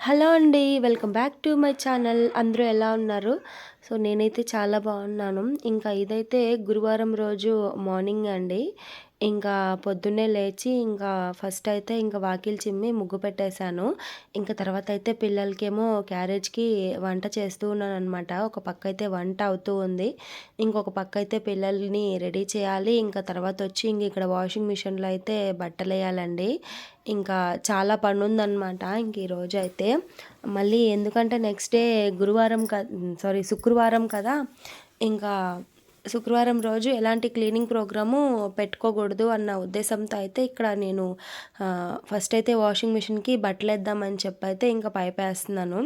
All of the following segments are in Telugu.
హలో అండి. Welcome back to my channel. అందరూ ఎలా ఉన్నారు? సో, నేనైతే చాలా బాగున్నాను. ఇంకా ఇదైతే గురువారం రోజు మార్నింగ్ అండి. ఇంకా పొద్దున్నే లేచి ఇంకా ఫస్ట్ అయితే ఇంకా వాకిలి చిమ్మి ముగ్గు పెట్టేశాను. ఇంకా తర్వాత అయితే పిల్లలకేమో క్యారేజ్‌కి వంట చేస్తూ ఉన్నాననమాట. ఒక పక్క అయితే వంట అవుతూ ఉంది. ఇంకొక పక్క అయితే పిల్లల్ని రెడీ చేయాలి. ఇంకా తర్వాతొచ్చి ఇక్కడ వాషింగ్ మిషన్‌లో అయితే బట్టలేయాలండి. ఇంకా చాలా పనుందనమాట ఇంక ఈరోజైతే. మళ్ళీ ఎందుకంటే నెక్స్ట్ డే శుక్రవారం కదా! ఇంకా శుక్రవారం రోజు ఎలాంటి క్లీనింగ్ ప్రోగ్రాము పెట్టుకోకూడదు అన్న ఉద్దేశంతో అయితే ఇక్కడ నేను ఫస్ట్ అయితే వాషింగ్ మిషన్‌కి బట్టలేద్దామని చెప్పైతే ఇంకా పైపేస్తున్నాను.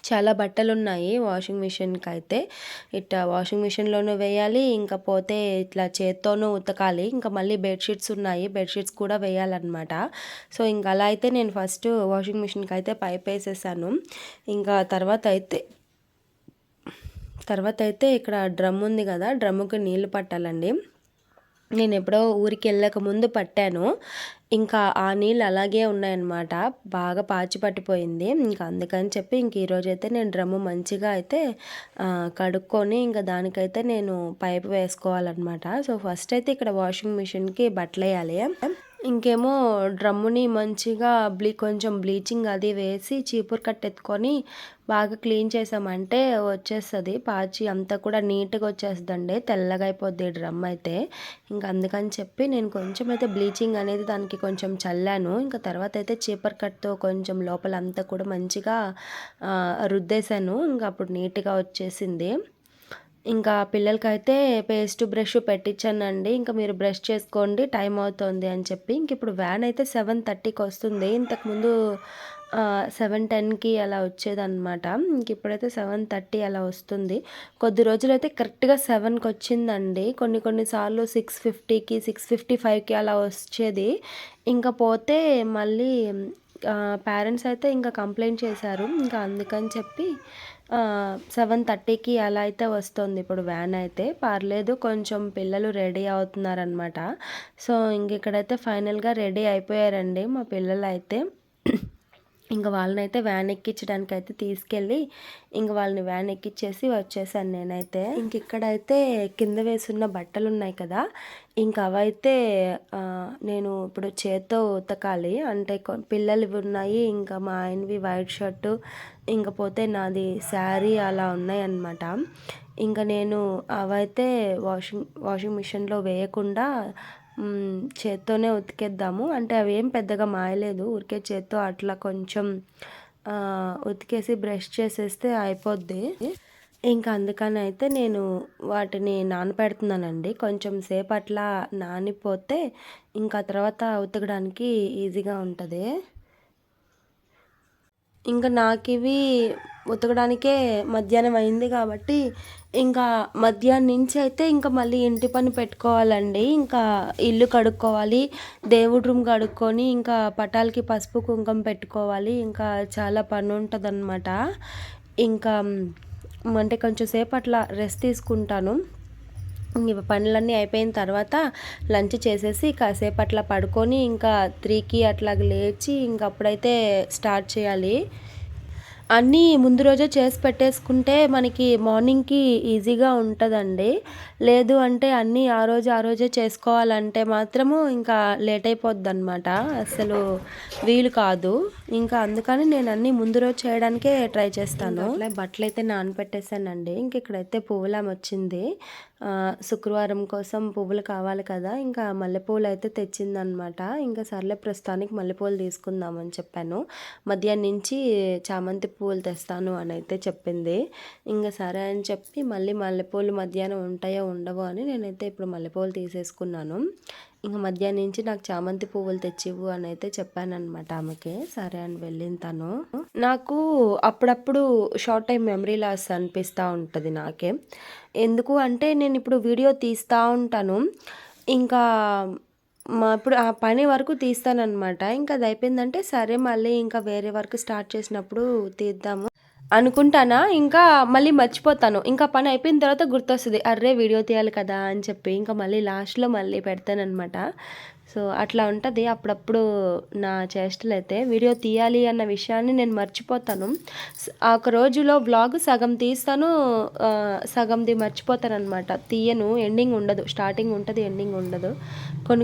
చాలా బట్టలున్నాయి వాషింగ్ మిషన్‌కైతే. వాషింగ్ మిషన్‌లోనూ వేయాలి, ఇంకా పోతే ఇట్లా చేత్తోనూ ఉతకాలి. ఇంకా మళ్ళీ బెడ్‌షీట్స్ ఉన్నాయి. బెడ్‌షీట్స్ కూడా వేయాలనమాట. సో, ఇంక అలా అయితే నేను ఫస్ట్ వాషింగ్ మిషన్‌కైతే పైపేసేసాను. ఇంకా తర్వాతైతే ఇక్కడ డ్రమ్ ఉంది గదా! డ్రమ్ముకి నీళ్లు పట్టాలండి. నేనెప్పుడో ఊరికెళ్ళక ముందు పట్టాను. ఇంకా ఆ నీళ్ళు అలాగే ఉన్నాయన్నమాట. బాగా పాచి పట్టిపోయింది. ఇంకా అందుకని చెప్పి ఈరోజైతే నేను డ్రమ్ము మంచిగా అయితే కడుక్కొని ఇంకా దానికైతే నేను పైపు వేసుకోవాలన్నమాట. సో, ఫస్ట్ అయితే ఇక్కడ వాషింగ్ మిషన్‌కి బట్టలేయాలి. ఇంకేమో డ్రమ్ముని మంచిగా కొంచెం బ్లీచింగ్ అది వేసి చీపురు కట్ట ఎత్తుకొని బాగా క్లీన్ చేసామంటే వచ్చేస్తది. పాచి అంతా కూడా నీట్‌గా వచ్చేస్తదండి. తెల్లగా అయిపోద్ది డ్రమ్ అయితే. ఇంక అందుకని చెప్పి నేను కొంచెం అయితే బ్లీచింగ్ అనేది దానికి కొంచెం చల్లాను. ఇంకా తర్వాత అయితే చీపురు కట్టతో కొంచెం లోపలంతా కూడా మంచిగా రుద్దేశాను. ఇంక అప్పుడు నీట్‌గా వచ్చేసింది. ఇంకా పిల్లలకైతే పేస్ట్, బ్రష్ పెట్టించానండి. ఇంకా మీరు బ్రష్ చేసుకోండి టైం అవుతోంది అని చెప్పి. ఇప్పుడు వ్యాన్ అయితే 7:30కి వస్తుంది. ఇంతకుముందు 7:10కి అలా వచ్చేదనమాట. ఇప్పుడైతే 7:30 అలా వస్తుంది. కొద్ది రోజులైతే కరెక్ట్‌గా 7కి వచ్చిందండి. కొన్ని సార్లు 6:50కి, 6:55కి అలా వచ్చేది. ఇంకా పోతే మళ్ళీ పేరెంట్స్ అయితే ఇంకా కంప్లెయింట్ చేశారు. ఇంకా అందుకని చెప్పి 7:30కి అలా అయితే వస్తుంది ఇప్పుడు వ్యాన్ అయితే. పర్లేదు కొంచెం పిల్లలు రెడీ అవుతున్నారనమాట. సో, ఇక్కడైతే ఫైనల్‌గా రెడీ అయిపోయారండి మా పిల్లలైతే. ఇంక వాళ్ళనైతే వ్యాన్ ఎక్కించడానికైతే తీసుకెళ్ళి వాళ్ళని వ్యాన్ ఎక్కిచ్చేసి వచ్చేసాను నేనైతే. ఇక్కడైతే కింద వేసున్న బట్టలున్నాయి కదా! అవైతే నేను ఇప్పుడు చేత్తో ఉతకాలి. అంటే పిల్లలవి ఉన్నాయి, ఇంకా మా ఆయనవి వైట్ షర్టు, పోతే నాది శారీ అలా ఉన్నాయన్నమాట. నేను అవైతే వాషింగ్ మిషన్‌లో వేయకుండా చేత్తోనే ఉతికేద్దాము. అంటే అవేం పెద్దగా మాయలేదు. ఊరికే చేత్తో అట్లా కొంచెం ఉతికేసి బ్రష్ చేసేస్తే అయిపోద్ది. అందుకని అయితే నేను వాటిని నానపెడుతున్నానండి. కొంచెం సేపు అట్లా నానిపోతే తర్వాత ఉతకడానికి ఈజీగా ఉంటది. నాకివి ఉతకడానికే మధ్యాహ్నం అయింది కాబట్టి మధ్యాహ్నం నుంచి అయితే మళ్ళీ ఇంటి పని పెట్టుకోవాలండి. ఇల్లు కడుక్కోవాలి, దేవుడి రూమ్ కడుక్కొని పటాలకి పసుపు కుంకుమ పెట్టుకోవాలి. చాలా పని ఉంటుందన్నమాట. అంటే కొంచెం సేపు అట్లా రెస్ట్ తీసుకుంటాను. పనులన్నీ అయిపోయిన తర్వాత లంచ్ చేసేసి కాసేపు అట్లా పడుకొని 3కి అట్లాగ లేచి అప్పుడైతే స్టార్ట్ చేయాలి. అన్నీ ముందు రోజే చేసి పెట్టేసుకుంటే మనకి మార్నింగ్‌కి ఈజీగా ఉంటదండి. లేదు అంటే అన్నీ ఆ రోజే చేసుకోవాలంటే మాత్రము లేట్ అయిపోద్దనమాట. అస్సలు వీలు కాదు. అందుకని నేను అన్నీ ముందు రోజు చేయడానికే ట్రై చేస్తాను. అట్లే బట్టలైతే నానబెట్టేసానండి. ఇక్కడైతే పువ్వులామె వచ్చింది. శుక్రవారం కోసం పువ్వులు కావాలి కదా! మల్లెపూలు అయితే తెచ్చిందనమాట. సర్లే ప్రస్తుతానికి మల్లెపూలు తీసుకుందామని చెప్పాను. మధ్యాహ్నం నుంచి చామంతి పువ్వులు తెస్తాను అని అయితే చెప్పింది. సరే అని చెప్పి మళ్ళీ మల్లెపూలు మధ్యాహ్నం ఉంటాయో ఉండవో అని నేనైతే ఇప్పుడు మల్లెపూలు తీసేసుకున్నాను. మధ్యాహ్నం నుంచి నాకు చామంతి పువ్వులు తెచ్చివ్వు అని అయితే చెప్పాననమాట ఆమెకి. సరే అని వెళ్ళింది తను. నాకు అప్పుడప్పుడు షార్ట్ టైం మెమరీ లాస్ అనిపిస్తూ ఉంటుంది నాకే. ఎందుకు అంటే నేను ఇప్పుడు వీడియో తీస్తూ ఉంటాను. ఇప్పుడు ఆ పని వరకు తీస్తాననమాట. అది అయిపోయిందంటే సరే మళ్ళీ వేరే వర్క్ స్టార్ట్ చేసినప్పుడు తీద్దాము అనుకుంటానా, మళ్ళీ మర్చిపోతాను. పని అయిపోయిన తర్వాత గుర్తొస్తది. అర్రే! వీడియో తీయాలి కదా అని చెప్పి మళ్ళీ లాస్ట్‌లో మళ్ళీ పెడతాననమాట. సో అట్లా ఉంటుంది అప్పుడప్పుడు నా చేష్టలైతే. వీడియో తీయాలి అన్న విషయాన్ని నేను మర్చిపోతాను. ఆ ఒక రోజులో వ్లాగ్ సగం తీస్తాను, సగంది మర్చిపోతాననమాట. తీయను, ఎండింగ్ ఉండదు. స్టార్టింగ్ ఉంటుంది, ఎండింగ్ ఉండదు.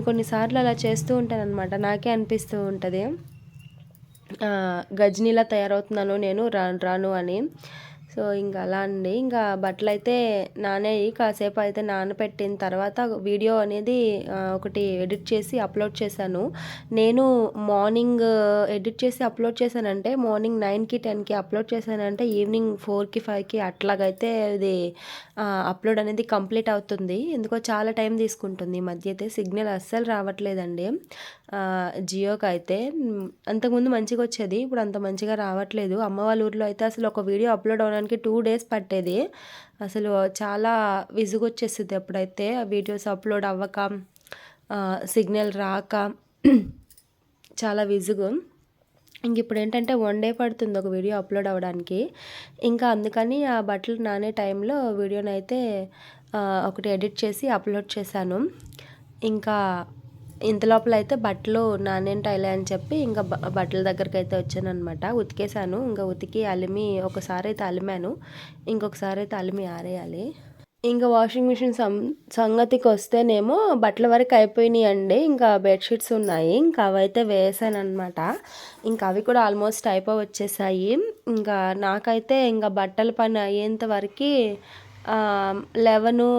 కొన్ని సార్లు అలా చేస్తూ ఉంటానన్నమాట. నాకే అనిపిస్తూ ఉంటుంది గజనీలా తయారవుతున్నాను నేను రాను రాను అని. సో ఇంకా అలా అండి. ఇంకా బట్టలైతే నానేయి కాసేపు అయితే నానబెట్టిన తర్వాత వీడియో అనేది ఒకటి ఎడిట్ చేసి అప్లోడ్ చేశాను. నేను మార్నింగ్ ఎడిట్ చేసి అప్లోడ్ చేశానంటే మార్నింగ్ 9కి 10కి అప్లోడ్ చేశానంటే ఈవినింగ్ 4కి 5కి అట్లాగైతే ఇది అప్లోడ్ అనేది కంప్లీట్ అవుతుంది. ఎందుకో చాలా టైం తీసుకుంటుంది. ఈ మధ్య అయితే సిగ్నల్ అస్సలు రావట్లేదండి జియోకి అయితే. అంతకుముందు మంచిగా వచ్చేది, ఇప్పుడు అంత మంచిగా రావట్లేదు. అమ్మ వాళ్ళ ఊర్లో అయితే అసలు ఒక వీడియో అప్లోడ్ అవ్వడానికి 2 డేస్ పట్టేది. అసలు చాలా విసుగొచ్చేస్తుంది అప్పుడైతే వీడియోస్ అప్లోడ్ అవ్వక, సిగ్నల్ రాక చాలా విసుగు. ఇంక ఇప్పుడు ఏంటంటే 1 డే పడుతుంది ఒక వీడియో అప్లోడ్ అవ్వడానికి. ఇంకా అందుకని ఆ బట్టలు నానే టైంలో వీడియోనైతే ఒకటి ఎడిట్ చేసి అప్లోడ్ చేశాను. ఇంకా ఇంత లోపల అయితే బట్టలు నానేంటాయిలే అని చెప్పి ఇంకా బట్టల దగ్గరికి అయితే వచ్చానమాట. ఉతికేసాను. ఇంకా ఉతికి అలిమి ఒకసారి అయితే అలిమాను, ఇంకొకసారి అయితే అలిమి ఆరేయాలి. ఇంకా వాషింగ్ మిషన్ సంగతికి వస్తేనేమో బట్టల వరకు అయిపోయినాయండి. ఇంకా బెడ్షీట్స్ ఉన్నాయి, ఇంకా అవైతే వేసాను అనమాట. ఇంకా అవి కూడా ఆల్మోస్ట్ వచ్చేసాయి. ఇంకా నాకైతే ఇంకా బట్టల పని అయ్యేంత వరకు 11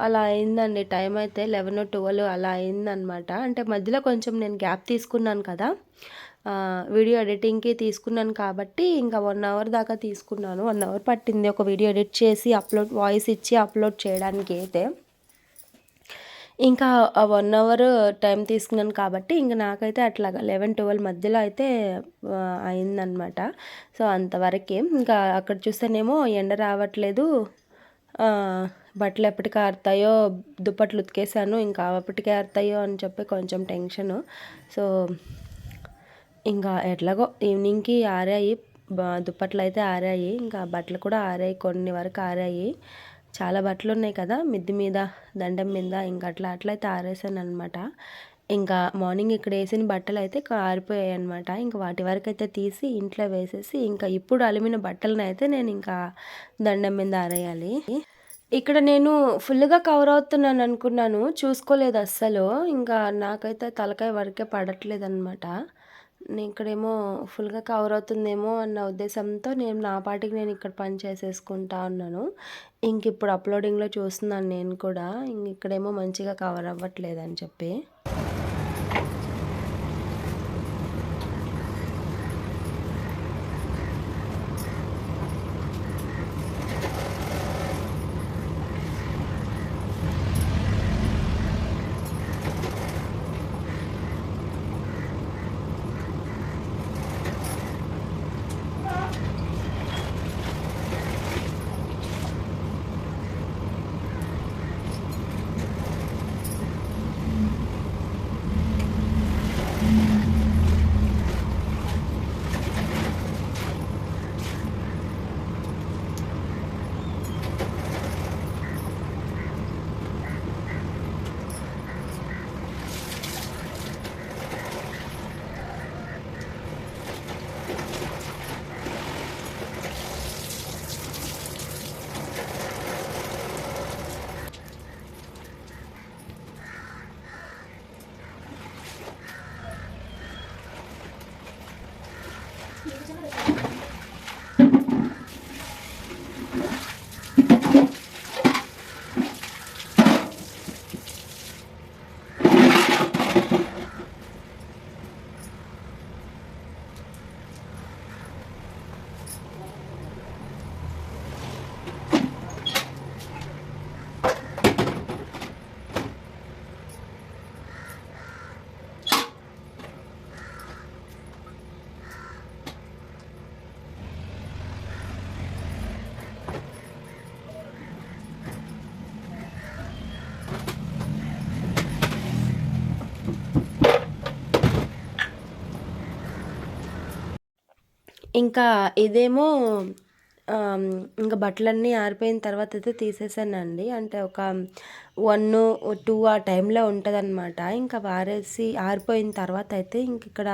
అలా అయిందండి. టైం అయితే 11, 12 అలా అయిందనమాట. అంటే మధ్యలో కొంచెం నేను గ్యాప్ తీసుకున్నాను కదా, వీడియో ఎడిటింగ్కి తీసుకున్నాను కాబట్టి ఇంకా 1 అవర్ దాకా తీసుకున్నాను. 1 అవర్ పట్టింది ఒక వీడియో ఎడిట్ చేసి అప్లోడ్ వాయిస్ ఇచ్చి అప్లోడ్ చేయడానికి అయితే. ఇంకా 1 అవర్ టైం తీసుకున్నాను కాబట్టి ఇంకా నాకైతే అట్లాగా 11, 12 మధ్యలో అయితే అయిందనమాట. సో అంతవరకే. ఇంకా అక్కడ చూస్తేనేమో ఎండ రావట్లేదు, బట్టలు ఎప్పటికి ఆరుతాయో, దుప్పట్లు ఉతికేసాను ఇంకా ఎప్పటికి ఆరుతాయో అని చెప్పి కొంచెం టెన్షను. సో ఇంకా ఎట్లాగో ఈవినింగ్కి ఆరాయి, దుప్పట్లు అయితే ఆరాయి, ఇంకా బట్టలు కూడా ఆరాయి, కొన్ని వరకు ఆరాయి. చాలా బట్టలు ఉన్నాయి కదా మిద్ది మీద, దండం మీద, ఇంకా అట్లయితే ఆరేసాను అనమాట. ఇంకా మార్నింగ్ ఇక్కడ వేసిన బట్టలు అయితే ఆరిపోయాయి అనమాట. ఇంకా వాటి వరకు అయితే తీసి ఇంట్లో వేసేసి ఇంకా ఇప్పుడు అలిమిన బట్టలను అయితే నేను ఇంకా దండం మీద ఆరేయాలి. ఇక్కడ నేను ఫుల్గా కవర్ అవుతున్నాను అనుకున్నాను, చూసుకోలేదు అస్సలు. ఇంకా నాకైతే తలకాయ వరకే పడట్లేదు అనమాట. ఇక్కడేమో ఫుల్గా కవర్ అవుతుందేమో అన్న ఉద్దేశంతో నేను నా పాటికి నేను ఇక్కడ పని చేసేసుకుంటా ఉన్నాను. ఇంక ఇప్పుడు అప్లోడింగ్లో చూస్తున్నాను నేను కూడా, ఇంక ఇక్కడేమో మంచిగా కవర్ అవ్వట్లేదని చెప్పి. ఇంకా ఇదేమో ఇంకా బట్టలన్నీ ఆరిపోయిన తర్వాత అయితే తీసేసానండి. అంటే ఒక 1, 2 ఆ టైంలో ఉంటదనమాట. ఇంకా ఆరిపోయిన తర్వాత అయితే ఇక్కడ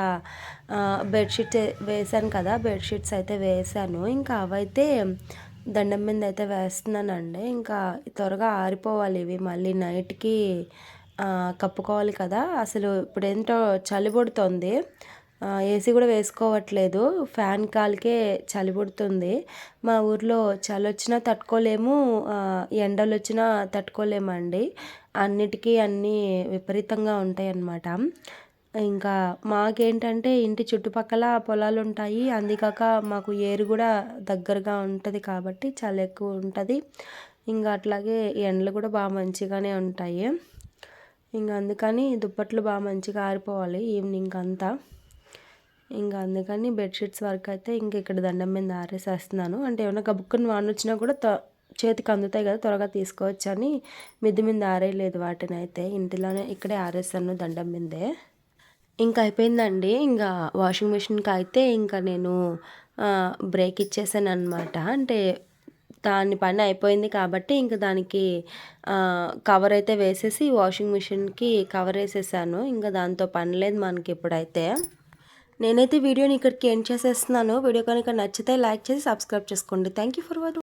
బెడ్‌షీట్ వేశాను కదా! బెడ్‌షీట్స్ అయితే వేశాను. ఇంకా అవైతే దండం మీద అయితే వేస్తున్నానండి. ఇంకా త్వరగా ఆరిపోవాలి ఇవి మళ్ళీ నైట్‌కి కప్పుకోవాలి కదా! అసలు ఇప్పుడేంటో చలి పుడుతోంది. ఏసీ కూడా వేసుకోవట్లేదు. ఫ్యాన్ గాలికే చలి పుడుతుంది. మా ఊర్లో చలొచ్చినా తట్టుకోలేము, ఎండలొచ్చినా తట్టుకోలేమండి. అన్నిటికీ అన్నీ విపరీతంగా ఉంటాయన్నమాట. ఇంకా మాకేంటంటే ఇంటి చుట్టుపక్కల పొలాలుంటాయి. అంతేకాక మాకు ఏరు గూడా దగ్గరగా ఉంటది కాబట్టి చలెక్కువ ఉంటది. ఇంగ అట్లాగే ఎండలు కూడా మంచిగానే ఉంటాయి. అందుకని దుప్పట్లు మంచిగా ఆరిపోవాలి ఈవినింగ్‌కంతా. అందుకని బెడ్‌షీట్స్ వరకైతే ఇక్కడ దండం మీద ఆరేసేస్తున్నాను. అంటే ఏమన్నా గబుక్కున వానొచ్చినా కూడా చేతికి అందుతాయి కదా! త్వరగా తీసుకోవచ్చని మిద్ది మీద ఆరేయలేదు వాటినైతే. ఇక్కడే ఆరేసాను దండం మీదే. అయిపోయిందండి. వాషింగ్ మిషన్‌కయితే నేను బ్రేక్ ఇచ్చేసాననమాట. అంటే దాని పని అయిపోయింది కాబట్టి దానికి కవర్ అయితే వేసేసి వాషింగ్ మిషన్‌కి కవరేసేసాను. దాంతో పని లేదు మనకిప్పుడైతే. నేనైతే వీడియోని ఇక్కడికి ఎండ్ చేసేస్తున్నాను. వీడియో కనుక నచ్చితే లైక్ చేసి సబ్స్క్రైబ్ చేసుకోండి. Thank you for watching.